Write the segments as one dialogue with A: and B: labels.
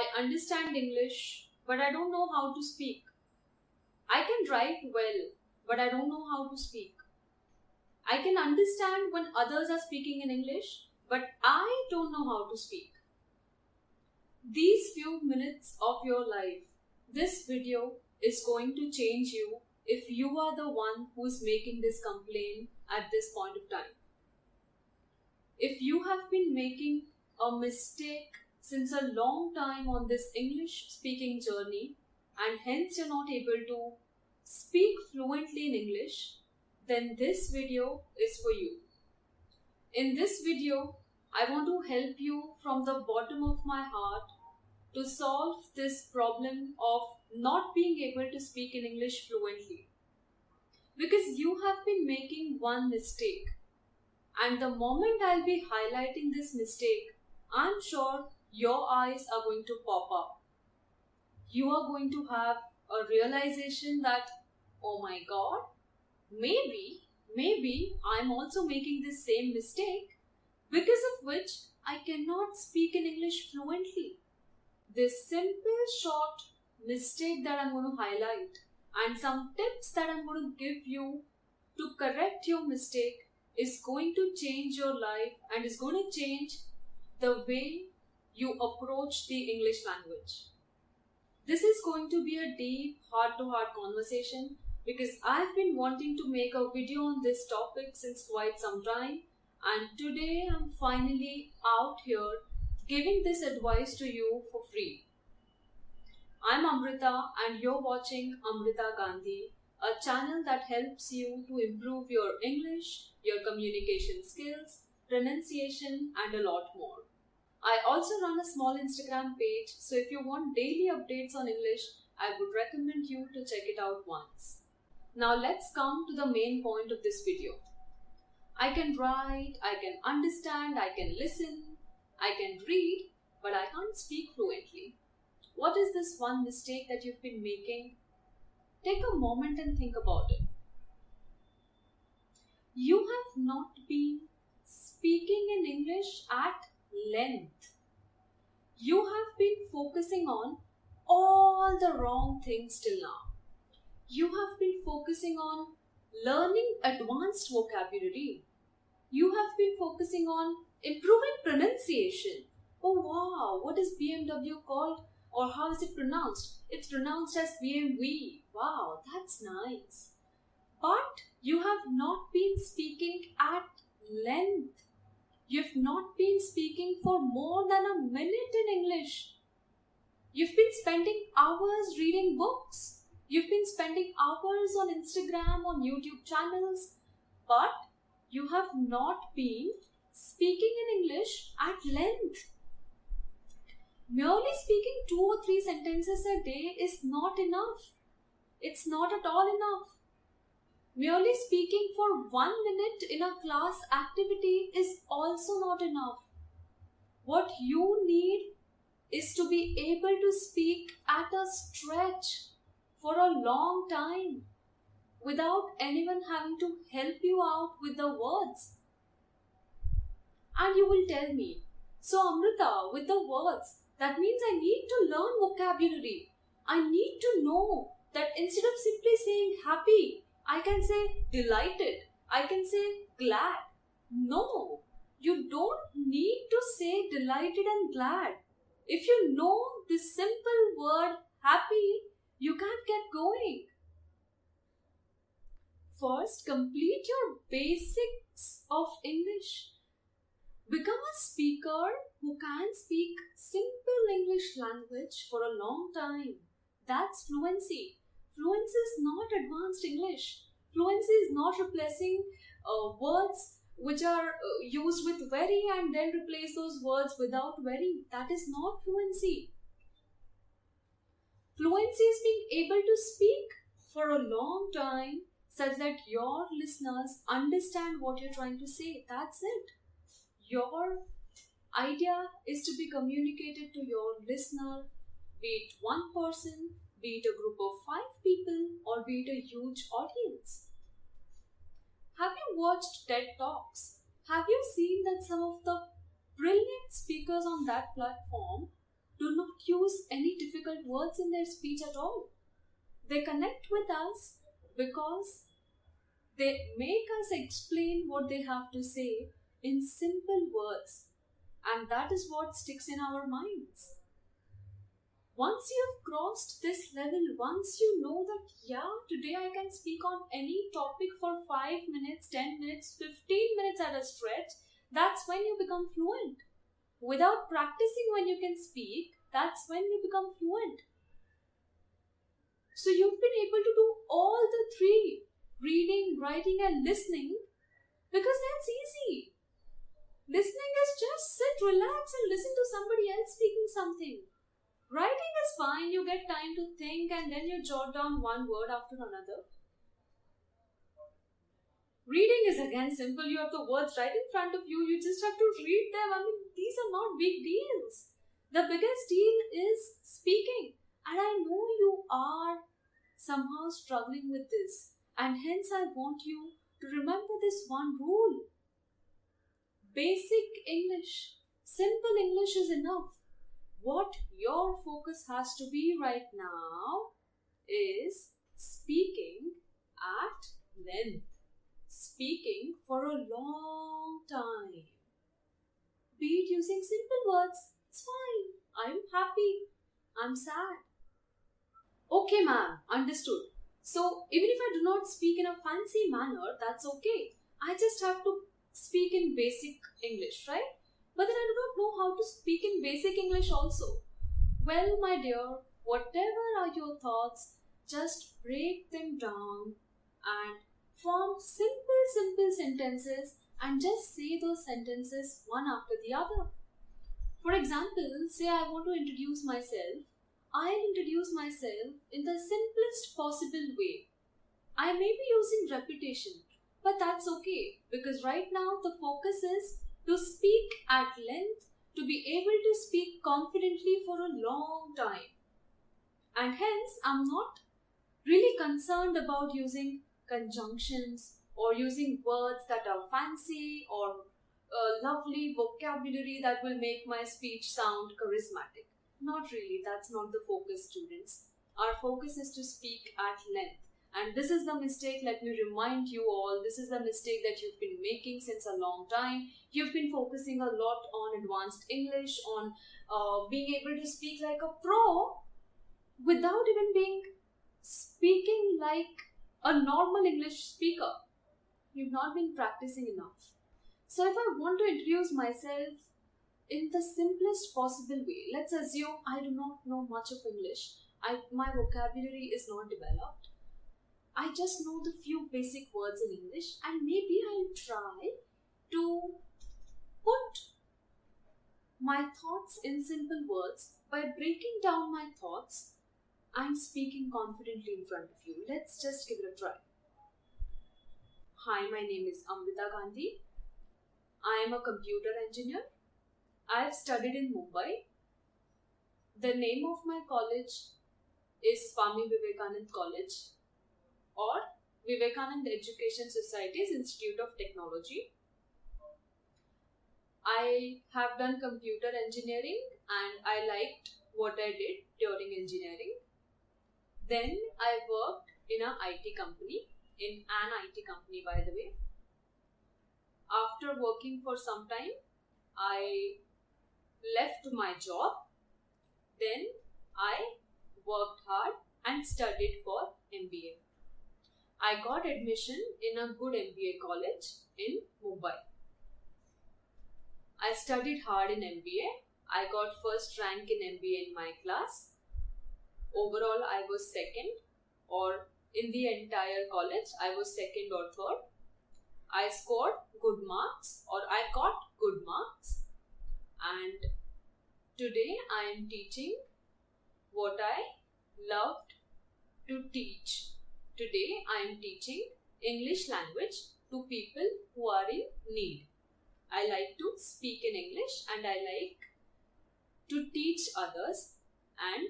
A: I understand English, but I don't know how to speak. I can write well, but I don't know how to speak. I can understand when others are speaking in English, but I don't know how to speak. These few minutes of your life, this video is going to change you if you are the one who is making this complaint at this point of time. If you have been making a mistake since a long time on this English speaking journey and hence you're not able to speak fluently in English, then this video is for you. In this video, I want to help you from the bottom of my heart to solve this problem of not being able to speak in English fluently. Because you have been making one mistake, and the moment I'll be highlighting this mistake, I'm sure your eyes are going to pop up. You are going to have a realization that, oh my God, maybe I'm also making this same mistake, because of which I cannot speak in English fluently. This simple short mistake that I'm going to highlight and some tips that I'm going to give you to correct your mistake is going to change your life and is going to change the way you approach the English language. This is going to be a deep heart-to-heart conversation because I've been wanting to make a video on this topic since quite some time, and today I'm finally out here giving this advice to you for free. I'm Amrita and you're watching Amrita.r.gandhi, a channel that helps you to improve your English, your communication skills, pronunciation and a lot more. I also run a small Instagram page, so if you want daily updates on English, I would recommend you to check it out once. Now let's come to the main point of this video. I can write, I can understand, I can listen, I can read, but I can't speak fluently. What is this one mistake that you've been making? Take a moment and think about it. You have not been speaking in English at length. You have been focusing on all the wrong things till now. You have been focusing on learning advanced vocabulary. You have been focusing on improving pronunciation. Oh wow, what is BMW called? Or how is it pronounced? It's pronounced as BMW. Wow, that's nice. But you have not been speaking at length. You've not been speaking for more than a minute in English. You've been spending hours reading books. You've been spending hours on Instagram, on YouTube channels. But you have not been speaking in English at length. Merely speaking 2 or 3 sentences a day is not enough. It's not at all enough. Merely speaking for 1 minute in a class activity is also not enough. What you need is to be able to speak at a stretch for a long time without anyone having to help you out with the words. And you will tell me, so Amrita, with the words, that means I need to learn vocabulary. I need to know that instead of simply saying happy, I can say delighted. I can say glad. No, you don't need to say delighted and glad. If you know this simple word happy, you can't get going. First, complete your basics of English. Become a speaker who can speak simple English language for a long time. That's fluency. Fluency is not advanced English. Fluency is not replacing words which are used with very and then replace those words without very. That is not fluency. Fluency is being able to speak for a long time such that your listeners understand what you're trying to say. That's it. Your idea is to be communicated to your listener, be it one person, be it a group of 5 people, or be it a huge audience. Have you watched TED Talks? Have you seen that some of the brilliant speakers on that platform do not use any difficult words in their speech at all. They connect with us because they make us explain what they have to say in simple words, and that is what sticks in our minds. Once you have crossed this level, once you know that, yeah, today I can speak on any topic for 5 minutes, 10 minutes, 15 minutes at a stretch, that's when you become fluent. Without practicing when you can speak, that's when you become fluent. So you've been able to do all the three, reading, writing and listening, because that's easy. Listening is just sit, relax and listen to somebody else speaking something. Writing is fine, you get time to think and then you jot down one word after another. Reading is again simple, you have the words right in front of you, you just have to read them. I mean, these are not big deals. The biggest deal is speaking, and I know you are somehow struggling with this, and hence I want you to remember this one rule. Basic English, simple English is enough. What your focus has to be right now is speaking at length, speaking for a long time. Be it using simple words, it's fine. I'm happy. I'm sad. Okay, ma'am, understood. So, even if I do not speak in a fancy manner, that's okay. I just have to speak in basic English, right? But then I do not know how to speak in basic English also. Well, my dear, whatever are your thoughts, just break them down and form simple sentences and just say those sentences one after the other. For example, say I want to introduce myself. I'll introduce myself in the simplest possible way. I may be using repetition, but that's okay because right now the focus is to speak at length, to be able to speak confidently for a long time. And hence, I'm not really concerned about using conjunctions or using words that are fancy or lovely vocabulary that will make my speech sound charismatic. Not really, that's not the focus, students. Our focus is to speak at length. And this is the mistake, let me remind you all, this is the mistake that you've been making since a long time. You've been focusing a lot on advanced English, on being able to speak like a pro without even being speaking like a normal English speaker. You've not been practicing enough. So if I want to introduce myself in the simplest possible way, let's assume I do not know much of English. My vocabulary is not developed. I just know the few basic words in English and maybe I'll try to put my thoughts in simple words by breaking down my thoughts and speaking confidently in front of you. Let's just give it a try. Hi, my name is Amrita.r.gandhi. I am a computer engineer. I have studied in Mumbai. The name of my college is Swami Vivekanand College or Vivekanand Education Society's Institute of Technology. I have done computer engineering and I liked what I did during engineering. Then I worked in an IT company, by the way. After working for some time, I left my job. Then I worked hard and studied for MBA. I got admission in a good MBA college in Mumbai. I studied hard in MBA. I got first rank in MBA in my class. Overall, I was second, or in the entire college, I was second or third. I scored good marks, or I got good marks. And today I am teaching what I loved to teach. Today I am teaching English language to people who are in need. I like to speak in English and I like to teach others, and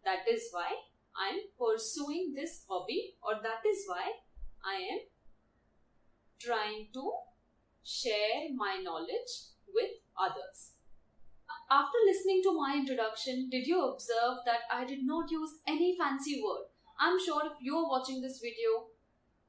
A: that is why I am pursuing this hobby, or that is why I am trying to share my knowledge with others. After listening to my introduction, did you observe that I did not use any fancy word? I'm sure if you're watching this video,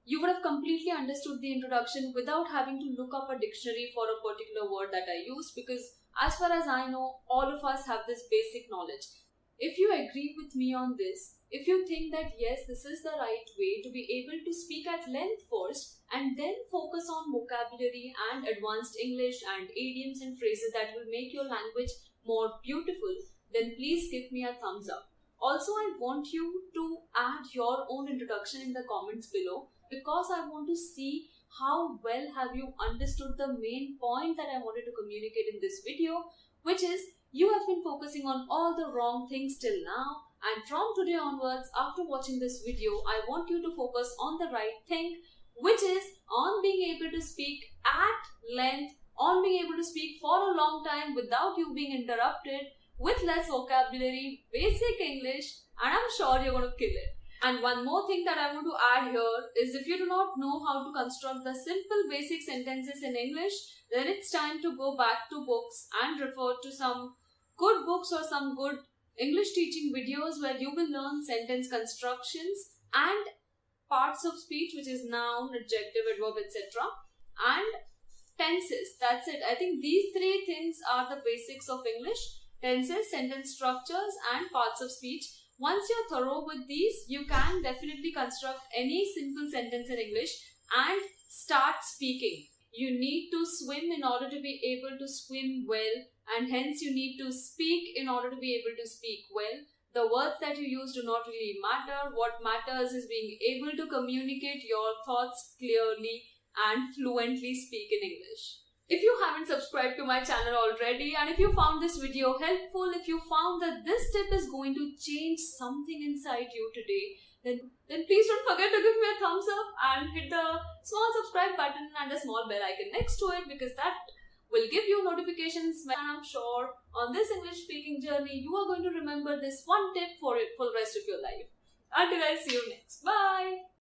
A: you would have completely understood the introduction without having to look up a dictionary for a particular word that I used, because as far as I know, all of us have this basic knowledge. If you agree with me on this, if you think that yes, this is the right way to be able to speak at length first and then focus on vocabulary and advanced English and idioms and phrases that will make your language more beautiful, then please give me a thumbs up. Also, I want you to add your own introduction in the comments below, because I want to see how well have you understood the main point that I wanted to communicate in this video, which is you have been focusing on all the wrong things till now, and from today onwards, after watching this video, I want you to focus on the right thing, which is on being able to speak at length, on being able to speak for a long time without you being interrupted, with less vocabulary, basic English, and I'm sure you're going to kill it. And one more thing that I want to add here is, if you do not know how to construct the simple basic sentences in English, then it's time to go back to books and refer to some good books or some good English teaching videos where you will learn sentence constructions and parts of speech, which is noun, adjective, adverb, etc. and tenses. That's it. I think these three things are the basics of English: tenses, sentence structures, and parts of speech. Once you're thorough with these, you can definitely construct any simple sentence in English and start speaking. You need to swim in order to be able to swim well, and hence you need to speak in order to be able to speak well. The words that you use do not really matter. What matters is being able to communicate your thoughts clearly and fluently speak in English. If you haven't subscribed to my channel already, and if you found this video helpful, if you found that this tip is going to change something inside you today, then please don't forget to give me a thumbs up and hit the small subscribe button and the small bell icon next to it, because that will give you notifications, and I'm sure on this English speaking journey you are going to remember this one tip for the rest of your life. Until I see you next. Bye!